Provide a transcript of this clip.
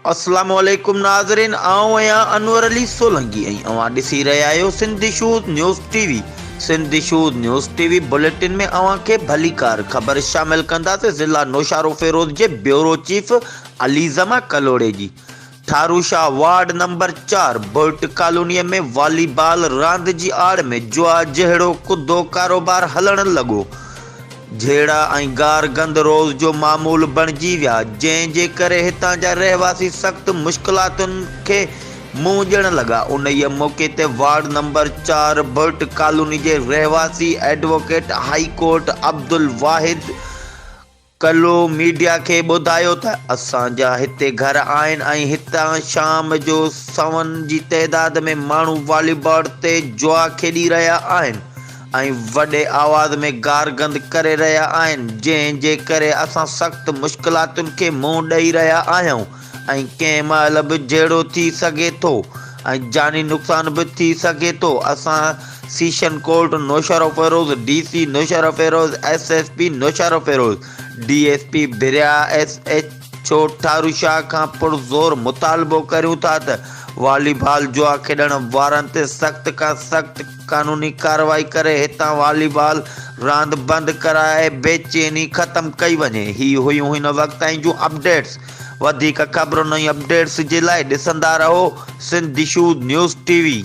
अस्सलाम वालेकुम नाज़रीन, आऊं आहियां अनवर अली सोलंकी ऐं अवां ॾिसी रहिया आहियो Sindhi shoes news TV. Sindhi shoes news TV bulletin में अवां खे भलीकार ख़बर शामिल कंदासीं। ज़िला नौशारो फेरोज़ जे ब्यूरो चीफ अलीज़मा कलोड़े जी थारूशाह वार्ड नंबर 4 बुर्ट कॉलोनी में वॉलीबॉल रांदि जी आड़ में जुआ जहिड़ो कुदो कारोबार हलण लॻो। झेड़ा ऐं गार गंद रोज़ जो मामूल बणिजी विया, जंहिंजे करे हितां जा रहवासी सख़्त मुश्किलातुनि खे मुंहुं ॾियण लॻा। उन्हीअ मौक़े ते वार्ड नंबर 4 बुर्ट कॉलोनी जे रहवासी एडवोकेट हाई कोर्ट अब्दुल वाहिद कलो मीडिया खे ॿुधायो त असांजा हिते घर आहिनि ऐं हितां शाम जो सवन जी तइदाद में माण्हू वॉलीबॉल ते जुआ खेॾी रहिया आहिनि ऐं वॾे आवाज़ में गार गंद करे रहिया आहिनि, जंहिंजे करे असां सख़्त मुश्किलातुनि खे मुंहुं ॾेई रहिया आहियूं ऐं कंहिं महिल बि जहिड़ो थी सघे थो ऐं जानी नुक़सान बि थी सघे थो। असां session court Naushahro Feroz, DC Naushahro Feroz, SSP Naushahro Feroz, DSP भिरिया SHO थारूशाह खां पुरज़ोर मुतालबो करियूं था त वॉलीबॉल जुआ खेॾण वारनि ते सख़्त खां सख़्त कानूनी कार्रवाई करे हितां वॉलीबॉल रांदि बंदि कराए बेचैनी ख़त्म कई वञे। ही हुयूं हिन वक़्त ताईं जूं अपडेट्स। वधीक ख़बरुनि ऐं अपडेट्स जे लाइ ॾिसंदा रहो सिंधी शूज़ न्यूज़ टीवी।